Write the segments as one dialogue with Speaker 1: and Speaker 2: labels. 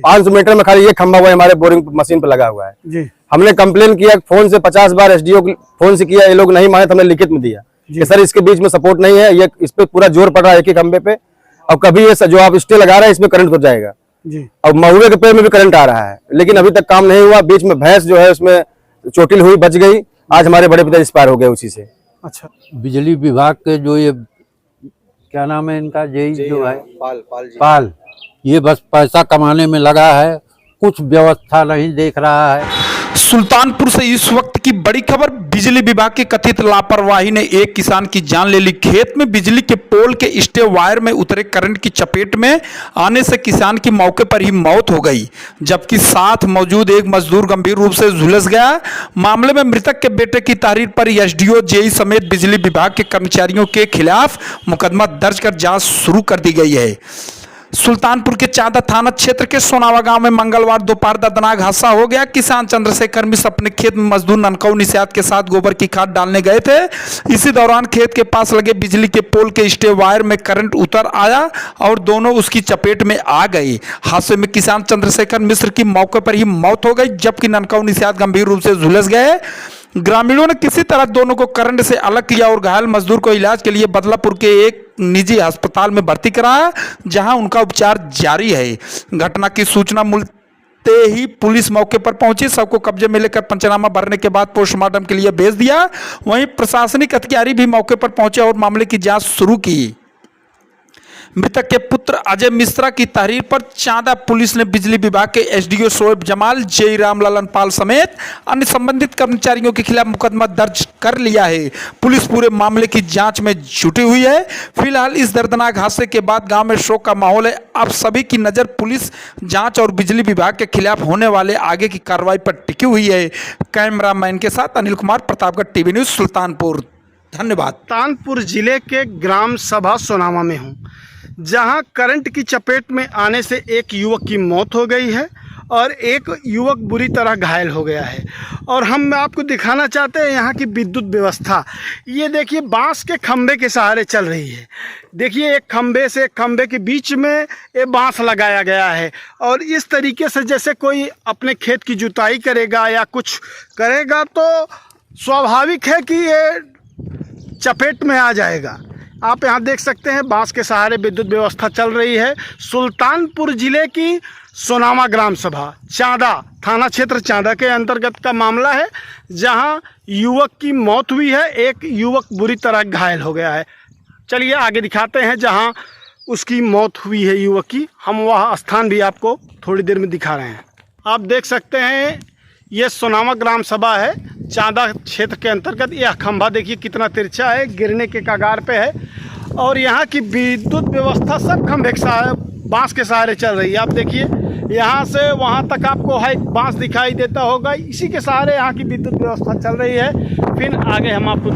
Speaker 1: 500 metre में खाली ये खंभा हुआ हमारे बोरिंग मशीन पे लगा हुआ है
Speaker 2: जी।
Speaker 1: हमने कंप्लेन किया फोन से 50 बार एसडीओ फोन से किया, ये लोग नहीं माने तो हमने लिखित में दिया कि सर इसके बीच में सपोर्ट नहीं है, ये इस पे पूरा जोर पड़ रहा है एक ही खंभे पे, अब कभी ये जो आप स्टे लगा रहे हैं इसमें करंट हो जाएगा
Speaker 2: जी।
Speaker 1: अब महुए के पेड़ में भी करंट आ रहा है, लेकिन अभी तक काम नहीं हुआ। बीच में भैंस जो है उसमें चोटिल हुई, बच गई, आज हमारे बड़े पिता एक्सपायर हो गए उसी से।
Speaker 2: अच्छा,
Speaker 3: बिजली विभाग के जो ये क्या नाम है इनका, जेई जो है पाल, ये बस पैसा कमाने में लगा है, कुछ व्यवस्था नहीं देख रहा है।
Speaker 4: सुल्तानपुर से इस वक्त की बड़ी खबर, बिजली विभाग की कथित लापरवाही ने एक किसान की जान ले ली। खेत में बिजली के पोल के स्टे वायर में उतरे करंट की चपेट में आने से किसान की मौके पर ही मौत हो गई, जबकि साथ मौजूद एक मजदूर गंभीर रूप से झुलस गया। मामले में मृतक के बेटे की तहरीर पर एसडीओ, जेई समेत बिजली विभाग के कर्मचारियों के खिलाफ मुकदमा दर्ज कर जांच शुरू कर दी गई है। सुल्तानपुर के चांदा थाना क्षेत्र के सोनावा गांव में मंगलवार दोपहर दर्दनाक हादसा हो गया। किसान चंद्रशेखर मिश्र अपने खेत में मजदूर ननकऊ निषाद के साथ गोबर की खाद डालने गए थे। इसी दौरान खेत के पास लगे बिजली के पोल के स्टे वायर में करंट उतर आया और दोनों उसकी चपेट में आ गए। हादसे में किसान चंद्रशेखर मिश्र की मौके पर ही मौत हो गई, जबकि ननकऊ निषाद गंभीर रूप से झुलस गए। ग्रामीणों ने किसी तरह दोनों को करंट से अलग किया और घायल मजदूर को इलाज के लिए बदलापुर के एक निजी अस्पताल में भर्ती कराया, जहां उनका उपचार जारी है। घटना की सूचना मिलते ही पुलिस मौके पर पहुंची, शव को कब्जे में लेकर पंचनामा भरने के बाद पोस्टमार्टम के लिए भेज दिया। वहीं प्रशासनिक अधिकारी भी मौके पर पहुंचे और मामले की जांच शुरू की। मृतक के पुत्र अजय मिश्रा की तहरीर पर चांदा पुलिस ने बिजली विभाग के एसडीओ शोएब जमाल, जेई रामललन पाल समेत अन्य संबंधित कर्मचारियों के खिलाफ मुकदमा दर्ज कर लिया है। पुलिस पूरे मामले की जांच में जुटी हुई है। फिलहाल इस दर्दनाक हादसे के बाद गांव में शोक का माहौल है। अब सभी की नजर पुलिस जांच और बिजली विभाग के खिलाफ होने वाले आगे की कार्रवाई पर टिकी हुई है। कैमरामैन के साथ अनिल कुमार, प्रतापगढ़ टीवी न्यूज, सुल्तानपुर। धन्यवाद।
Speaker 2: सुल्तानपुर जिले के ग्राम सभा सोनावा में हूँ, जहां करंट की चपेट में आने से एक युवक की मौत हो गई है और एक युवक बुरी तरह घायल हो गया है। और हम आपको दिखाना चाहते हैं यहाँ की विद्युत व्यवस्था। ये देखिए बांस के खंभे के सहारे चल रही है। देखिए एक खंभे से खंभे के बीच में ये बांस लगाया गया है और इस तरीके से जैसे कोई अपने खेत की जुताई करेगा या कुछ करेगा तो स्वाभाविक है कि ये चपेट में आ जाएगा। आप यहाँ देख सकते हैं बांस के सहारे विद्युत व्यवस्था चल रही है। सुल्तानपुर जिले की सोनावा ग्राम सभा, चांदा थाना क्षेत्र चांदा के अंतर्गत का मामला है, जहां युवक की मौत हुई है, एक युवक बुरी तरह घायल हो गया है। चलिए आगे दिखाते हैं जहां उसकी मौत हुई है युवक की। हम वह स्थान भी आपको थोड़ी देर में दिखा रहे हैं। आप देख सकते हैं ये सोनावा ग्राम सभा है, चांदा क्षेत्र के अंतर्गत। यह खंभा देखिए कितना तिरछा है, गिरने के कगार पे है और यहाँ की विद्युत व्यवस्था सब खंभे के सहारे, बांस के सहारे चल रही है। आप देखिए यहाँ से वहाँ तक आपको है बांस दिखाई देता होगा, इसी के सहारे यहाँ की विद्युत व्यवस्था चल रही है। फिर आगे हम आपको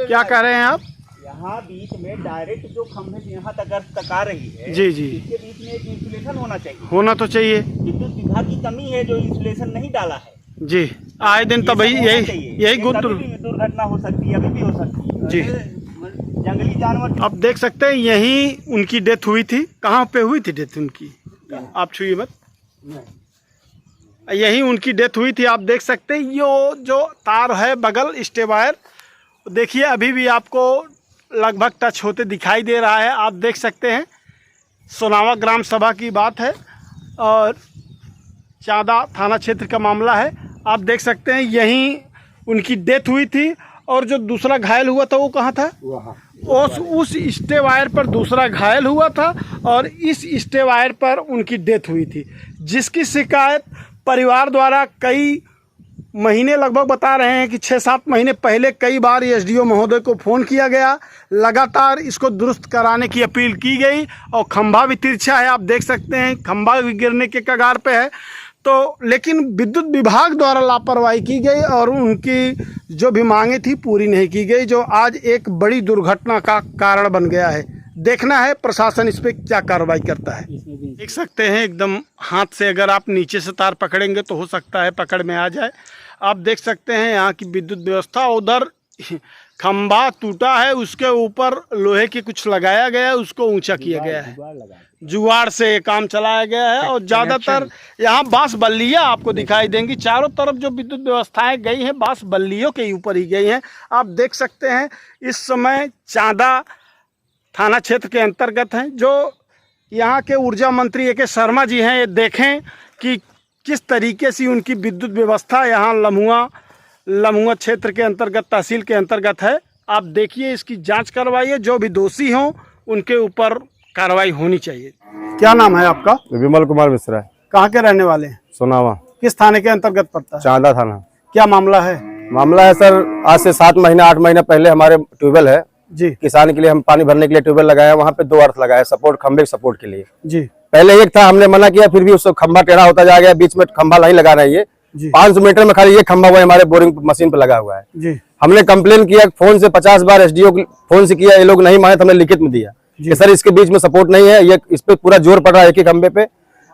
Speaker 2: क्या कह रहे हैं आप?
Speaker 5: यहाँ बीच में डायरेक्ट जो खंभे यहाँ तक आ रही है,
Speaker 2: जी जी,
Speaker 5: इसके बीच में एक इंसुलेशन होना चाहिए।
Speaker 2: होना तो चाहिए।
Speaker 5: विद्युत विभाग की कमी है जो इंसुलेशन नहीं डाला है
Speaker 2: जी। आए दिन तब यही
Speaker 5: दुर्घटना हो सकती है, अभी भी हो सकती है
Speaker 2: जी।
Speaker 5: जंगली जानवर
Speaker 2: आप देख सकते हैं यहीं उनकी डेथ हुई थी। कहाँ पे हुई थी डेथ उनकी? आप छुइए मत, यहीं उनकी डेथ हुई थी। आप देख सकते हैं ये जो तार है बगल स्टे वायर, देखिए अभी भी आपको लगभग टच होते दिखाई दे रहा है। आप देख सकते हैं सोनावा ग्राम सभा की बात है और चांदा थाना क्षेत्र का मामला है। आप देख सकते हैं यहीं उनकी डेथ हुई थी और जो दूसरा घायल हुआ था वो कहाँ था? उस स्टे वायर पर दूसरा घायल हुआ था और इस स्टे वायर पर उनकी डेथ हुई थी, जिसकी शिकायत परिवार द्वारा कई महीने, लगभग बता रहे हैं कि 6-7 महीने पहले कई बार एसडीओ महोदय को फ़ोन किया गया। लगातार इसको दुरुस्त कराने की अपील की गई और खंभा भी तिरछा है। आप देख सकते हैं खंभा भी गिरने के कगार पे है। तो लेकिन विद्युत विभाग द्वारा लापरवाही की गई और उनकी जो भी मांगे थी पूरी नहीं की गई, जो आज एक बड़ी दुर्घटना का कारण बन गया है। देखना है प्रशासन इस पर क्या कार्रवाई करता है। देख सकते हैं एकदम हाथ से अगर आप नीचे से तार पकड़ेंगे तो हो सकता है पकड़ में आ जाए। आप देख सकते हैं यहाँ की विद्युत व्यवस्था। उधर खंभा टूटा है, उसके ऊपर लोहे की कुछ लगाया गया है, उसको ऊंचा किया गया है, जुगाड़ से ये काम चलाया गया है। और ज़्यादातर यहाँ बांस बल्लियाँ आपको दिखाई देंगी, चारों तरफ जो विद्युत व्यवस्थाएं गई हैं बांस बल्लियों के ऊपर ही गई हैं। आप देख सकते हैं इस समय चांदा थाना क्षेत्र के अंतर्गत हैं। जो यहाँ के ऊर्जा मंत्री ए के शर्मा जी हैं, ये देखें कि किस तरीके से उनकी विद्युत व्यवस्था यहाँ लम्हुआ क्षेत्र के अंतर्गत तहसील के अंतर्गत है। आप देखिए, इसकी जांच करवाइए, जो भी दोषी हों उनके ऊपर कार्रवाई होनी चाहिए। क्या नाम है आपका?
Speaker 1: विमल कुमार मिश्रा।
Speaker 2: कहाँ के रहने वाले हैं?
Speaker 1: सोनावा।
Speaker 2: किस थाने के अंतर्गत पड़ता है?
Speaker 1: चांदा थाना।
Speaker 2: क्या मामला है?
Speaker 1: मामला है सर, आज से 7 महीना 8 महीना पहले हमारे ट्यूबवेल है
Speaker 2: जी,
Speaker 1: किसान के लिए, हम पानी भरने के लिए ट्यूबवेल लगाया, वहाँ पे 2 अर्थ लगाया सपोर्ट, खंबे सपोर्ट के लिए
Speaker 2: जी।
Speaker 1: पहले एक था, हमने मना किया, फिर भी उसको खंबा टेढ़ा होता जा गया, बीच में खंबा नहीं लगा रहा है। ये 500 मीटर में खाली ये खंबा हुआ हमारे बोरिंग मशीन पे लगा हुआ है
Speaker 2: जी।
Speaker 1: हमने कंप्लेन किया फोन से, 50 बार एसडीओ फोन से किया, ये लोग नहीं माने, तो हमने लिखित में दिया कि सर इसके बीच में सपोर्ट नहीं है, ये इस पे पूरा जोर पड़ रहा है एक ही खंबे पे,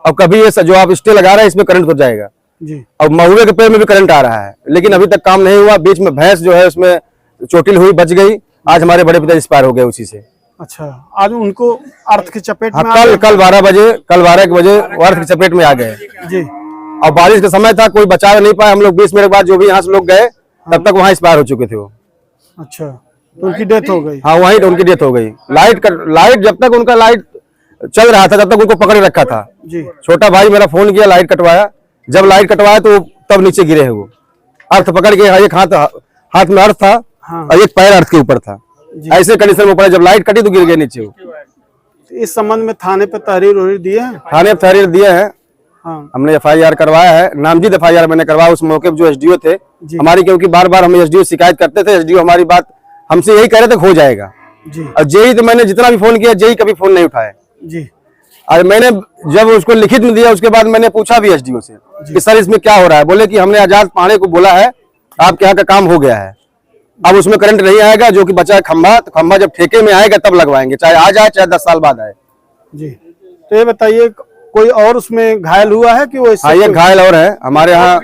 Speaker 1: और कभी ये जो आप स्टे लगा रहे हैं इसमें करंट हो जाएगा
Speaker 2: जी।
Speaker 1: और महुए के पेड़ में भी करंट आ रहा है, लेकिन अभी तक काम नहीं हुआ। बीच में भैंस जो है उसमें चोटिल हुई, बच गई। आज हमारे बड़े पिता एक्सपायर हो गए उसी से।
Speaker 2: अच्छा, आज उनको अर्थ की चपेट में
Speaker 1: कल 12 बजे अर्थ की चपेट में आ गए
Speaker 2: जी।
Speaker 1: और बारिश का समय था, कोई बचा नहीं पाया। हम लोग 20 मिनट बाद जो भी यहाँ से लोग गए तब तक वहाँ एक्सपायर हो चुके थे वो।
Speaker 2: अच्छा, तो उनकी डेथ हो गई?
Speaker 1: हाँ, वहीं उनकी डेथ हो गई। लाइट जब तक उनका लाइट चल रहा था तब तक उनको पकड़े रखा था
Speaker 2: जी।
Speaker 1: छोटा भाई मेरा फोन किया, लाइट कटवाया, जब लाइट कटवाया तो तब नीचे गिरे हैं वो, अर्थ पकड़ के। एक हाथ में अर्थ था और एक पैर अर्थ के ऊपर था, ऐसे कंडीशन में पड़े, जब लाइट कटी तो गिर गए नीचे वो।
Speaker 2: इस संबंध में थाने पे तहरीर दिए हैं?
Speaker 1: थाने पे तहरीर दिए हैं।
Speaker 2: हाँ।
Speaker 1: हमने FIR करवाया है, नामजद FIR मैंने करवाया। उस मौके पे जो एसडीओ थे हमारी, क्योंकि बार बार हम एसडीओ शिकायत करते थे, एसडीओ हमारी बात हमसे यही कह रहे थे हो जाएगा
Speaker 2: जी।
Speaker 1: और जेई तो मैंने जितना भी फोन किया, जेई कभी फोन नहीं उठाए
Speaker 2: जी।
Speaker 1: और मैंने जब उसको लिखित में दिया उसके बाद मैंने पूछा भी एसडीओ से कि सर इसमें क्या हो रहा है। बोले कि हमने आजाद पांडे को बोला है आपके यहाँ का काम हो गया है, अब उसमें करंट नहीं आएगा, जो कि बचा है खंभा, तो खंभा जब ठेके में आएगा तब लगवाएंगे, चाहे आज आए चाहे 10 साल बाद आए
Speaker 2: जी। तो ये बताइए, कोई और उसमें घायल हुआ है कि वो?
Speaker 1: हाँ, ये घायल और है हमारे यहाँ,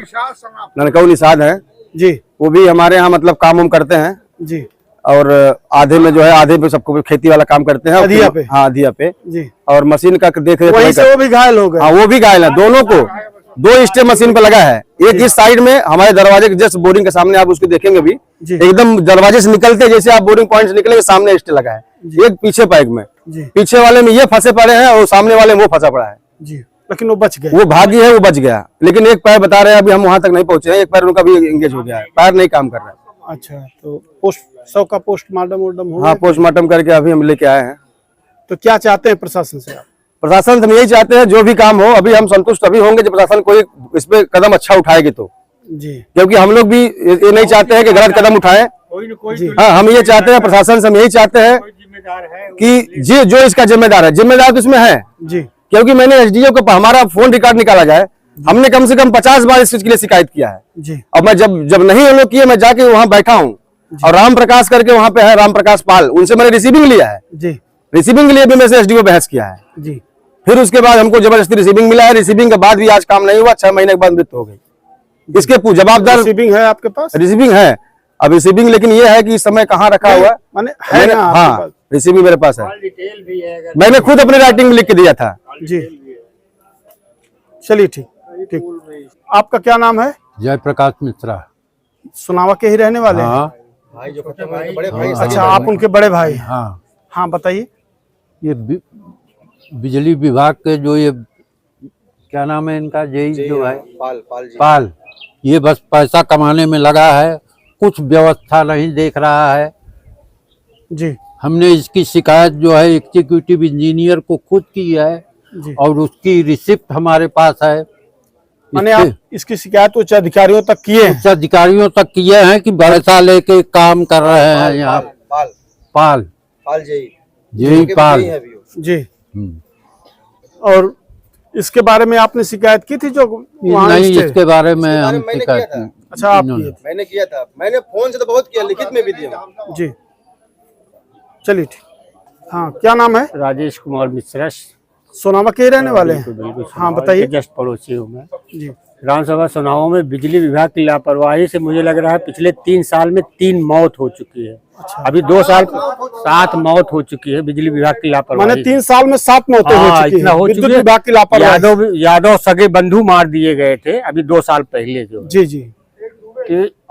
Speaker 1: ननकऊ निषाद है जी, वो भी हमारे यहाँ मतलब काम उम करते हैं जी। और आधे में जो है, आधे पे सबको खेती वाला काम करते हैं, अधिया पे। हाँ, अधिया पे जी। और मशीन का देख रेख
Speaker 2: वहीं से वो भी घायल हो गए? हाँ,
Speaker 1: वो भी घायल है। दोनों को 2 स्टे मशीन पे लगा है, एक इस साइड में हमारे दरवाजे के जस्ट बोरिंग के सामने, आप उसको देखेंगे भी एकदम दरवाजे से निकलते जैसे आप बोरिंग पॉइंट से निकलेंगे सामने स्टे लगा है, एक पीछे पैक में, पीछे वाले में ये फंसे पड़े हैं और सामने वाले में वो फंसा पड़ा है
Speaker 2: जी। लेकिन वो बच गए?
Speaker 1: वो भागी है, वो बच गया, लेकिन एक पैर बता रहे हैं अभी हम वहां तक नहीं पहुंचे हैं, एक पैर उनका भी एंगेज हो गया है, पैर नहीं काम कर रहा है।
Speaker 2: अच्छा, तो शव का पोस्टमार्टम हो?
Speaker 1: हाँ, पोस्टमार्टम करके अभी हम लेके आए हैं।
Speaker 2: तो क्या चाहते हैं प्रशासन से आप?
Speaker 1: प्रशासन से हम यही चाहते हैं जो भी काम हो, अभी हम संतुष्ट अभी होंगे जब प्रशासन कोई इस पे कदम अच्छा उठाएगी तो
Speaker 2: जी,
Speaker 1: क्योंकि हम लोग भी ये नहीं चाहते हैं कि गलत कदम उठाए। हाँ, हम ये चाहते हैं, प्रशासन से हम यही चाहते हैं कि जो इसका जिम्मेदार है, जिम्मेदार तो इसमें है
Speaker 2: जी।
Speaker 1: क्योंकि मैंने एसडीओ को हमारा फोन रिकॉर्ड निकाला जाए, हमने कम से कम 50 बार इस चीज के लिए शिकायत किया है
Speaker 2: जी।
Speaker 1: और मैं जब नहीं हम लोग किए, मैं जाके वहां बैठा हूँ और राम प्रकाश करके वहां पे है, राम प्रकाश पाल, उनसे मैंने रिसीविंग लिया है जी। रिसीविंग के लिए भी मेरे से एसडीओ बहस किया है जी। फिर उसके बाद हमको जबरदस्ती रिसीविंग मिला है, रिसीविंग के बाद भी आज काम नहीं हुआ, 6 महीने के बाद मृत्यु हो गई। इसके जवाबदार
Speaker 2: रिसीविंग है आपके पास?
Speaker 1: रिसीविंग है, अब रिसीविंग लेकिन ये है कि इस समय कहाँ रखा हुआ है। हाँ, रिसीविंग मेरे पास है, मैंने खुद अपने राइटिंग में लिख के दिया था
Speaker 2: जी। चलिए, ठीक। आपका क्या नाम है?
Speaker 3: जयप्रकाश मिश्रा।
Speaker 2: सुनावा के ही रहने वाले?
Speaker 3: हाँ।
Speaker 1: भाई जो बड़े भाई।
Speaker 2: अच्छा, आप उनके बड़े भाई?
Speaker 3: हाँ।
Speaker 2: हाँ, बताइए।
Speaker 3: ये बिजली विभाग के जो ये क्या नाम है इनका, जेई जो है पाल, ये बस पैसा कमाने में लगा है, कुछ व्यवस्था नहीं देख रहा है
Speaker 2: जी।
Speaker 3: हमने इसकी शिकायत जो है एग्जीक्यूटिव इंजीनियर को खुद की है और उसकी रिसिप्ट हमारे पास है।
Speaker 2: मैंने आप इसकी शिकायत उच्च अधिकारियों तक किए हैं?
Speaker 3: उच्च अधिकारियों तक किए हैं कि पैसा लेके काम कर रहे हैं यहाँ। पाल जेई पाल
Speaker 2: जी। और इसके बारे में आपने शिकायत की थी? जो
Speaker 3: नहीं, इसके बारे में हम शिकायत।
Speaker 2: अच्छा, आप किए?
Speaker 1: मैंने किया था, मैंने फोन से तो बहुत किया, लिखित में भी दिया
Speaker 2: जी। चलिए, ठीक। हाँ, क्या नाम है?
Speaker 6: राजेश कुमार मिश्रा,
Speaker 2: सोनामा के ही रहने वाले हैं?
Speaker 6: बिल्कुल
Speaker 2: हाँ बताइए।
Speaker 6: जस्ट पड़ोसी हूँ मैं।
Speaker 2: जी
Speaker 6: विधानसभा चुनावों में बिजली विभाग की लापरवाही से मुझे लग रहा है पिछले 3 साल में 3 मौत हो चुकी है। अभी 2 साल 7 मौत हो चुकी है बिजली विभाग की लापरवाही।
Speaker 2: माने 3 साल में 7 मौतें हो
Speaker 6: हाँ,
Speaker 2: चुकी
Speaker 6: इतना
Speaker 2: हैं
Speaker 6: हो
Speaker 2: विद्युत
Speaker 6: चुकी है।
Speaker 2: विभाग की लापरवाही।
Speaker 6: यादव सगे बंधु मार दिए गए थे अभी 2 साल पहले जो
Speaker 2: जी जी।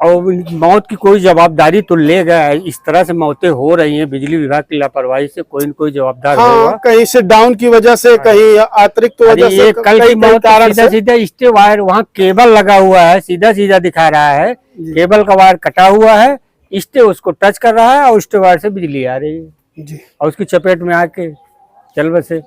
Speaker 6: और मौत की कोई जवाबदारी तो ले गया है। इस तरह से मौतें हो रही हैं बिजली विभाग की लापरवाही से, कोई न कोई जवाबदार
Speaker 2: हाँ
Speaker 6: होगा।
Speaker 2: कहीं से डाउन की वजह से, कहीं अतिरिक्त वजह से,
Speaker 6: ये कल की मौत
Speaker 2: कारण
Speaker 6: सीधा
Speaker 2: से।
Speaker 6: सीधा स्टे वायर वहाँ केबल लगा हुआ है, सीधा सीधा दिखा रहा है, केबल का वायर कटा हुआ है, स्टे उसको टच कर रहा है और स्टे वायर से बिजली आ रही है
Speaker 2: जी।
Speaker 6: और उसकी चपेट में आके चल बसे।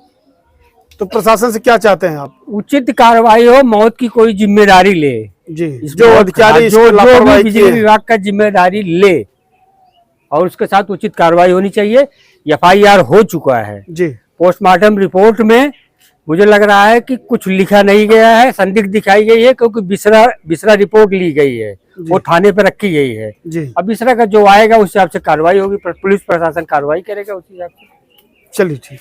Speaker 2: तो प्रशासन से क्या चाहते हैं आप?
Speaker 6: उचित कार्रवाई हो, मौत की कोई जिम्मेदारी ले।
Speaker 2: जी
Speaker 6: इस
Speaker 2: जो
Speaker 6: मौत
Speaker 2: अधिकारी
Speaker 6: का-
Speaker 2: इसको
Speaker 6: जो
Speaker 2: लापरवाही
Speaker 6: भी
Speaker 2: किए
Speaker 6: बिजली
Speaker 2: हैं।
Speaker 6: विभाग का जिम्मेदारी ले और उसके साथ उचित कार्रवाई होनी चाहिए। FIR हो चुका है।
Speaker 2: जी
Speaker 6: पोस्टमार्टम रिपोर्ट में मुझे लग रहा है कि कुछ लिखा नहीं गया है, संदिग्ध दिखाई गई है, क्योंकि बिसरा रिपोर्ट ली गई है, वो थाने पे रखी गई है।
Speaker 2: जी
Speaker 6: अब बिसरा का जो आएगा उस हिसाब से कार्रवाई होगी, पुलिस प्रशासन कार्रवाई करेगा उस हिसाब से।
Speaker 2: चलिए ठीक।